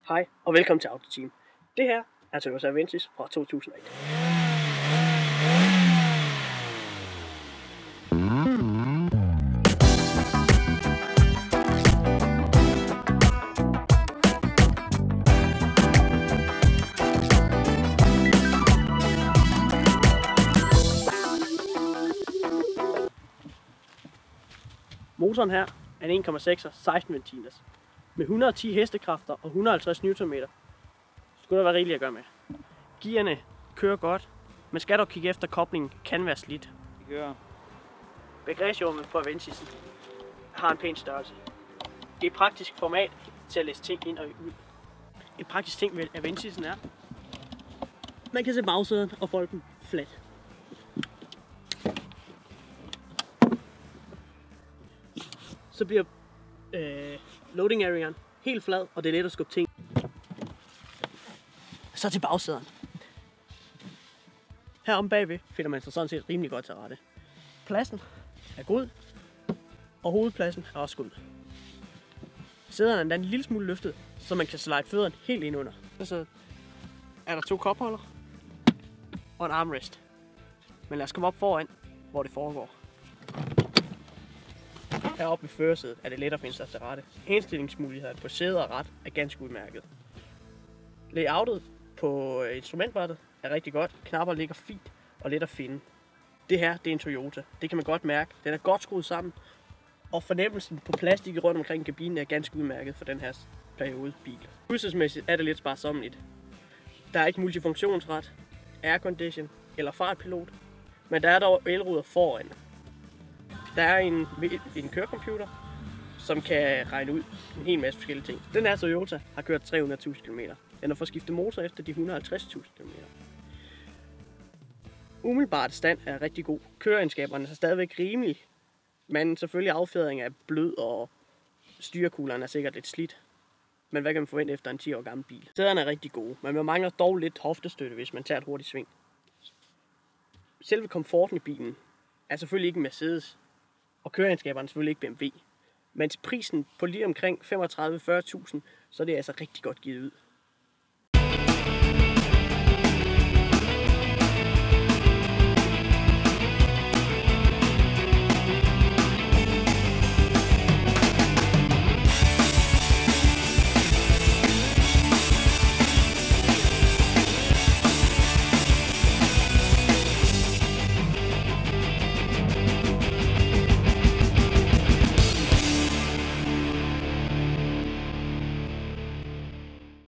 Hej og velkommen til Autoteam. Det her er Toyota Avensis fra 2001. Motoren her er en 1,6 16 ventilers med 110 hestekræfter og 150 Nm. Skulle der være rigeligt at gøre med. Gearne kører godt, men skal dog kigge efter koblingen kan være slidt. Bagagerummet på Avensisen har en pæn størrelse. Det er et praktisk format til at læse ting ind og ud. En praktisk ting ved Avensisen er, man kan se bagsæden og folde dem fladt. Så bliver loading areaen helt flad, og det er let at skubbe ting. Så til bagsæderne. Her om bagved finder man sig sådan set rimelig godt til rette. Pladsen er god, og hovedpladsen er også god. Sæderne er en lille smule løftet, så man kan slide fødderne helt ind under. Så er der 2 kopholder og en armrest. Men lad os komme op foran, hvor det foregår. Heroppe ved førersædet er det let at finde sig til rette. Henstillingsmuligheder på sæder og ret er ganske udmærket. Layoutet på instrumentbrættet er rigtig godt. Knapper ligger fint og let at finde. Det her, det er en Toyota. Det kan man godt mærke. Den er godt skruet sammen. Og fornemmelsen på plastik rundt omkring kabinen er ganske udmærket for den her periode bil. Udstyrsmæssigt er det lidt sparsommeligt. Der er ikke multifunktionsret, aircondition eller fartpilot. Men der er dog elruder foran. Der er en kørecomputer, som kan regne ud en hel masse forskellige ting. Den her Toyota har kørt 300.000 km. Den har fået skiftet motor efter de 150.000 km. Umiddelbart stand er rigtig god. Køreegenskaberne er stadigvæk rimelige, men selvfølgelig affjedringen er blød, og styrekuglerne er sikkert lidt slidt. Men hvad kan man forvente efter en 10 år gammel bil? Sæderne er rigtig gode, men man mangler dog lidt hoftestøtte, hvis man tager et hurtigt sving. Selve komforten i bilen er selvfølgelig ikke en Mercedes, og køreegenskaberne er selvfølgelig ikke BMW. Men til prisen på lige omkring 35-40.000, så er det altså rigtig godt givet ud.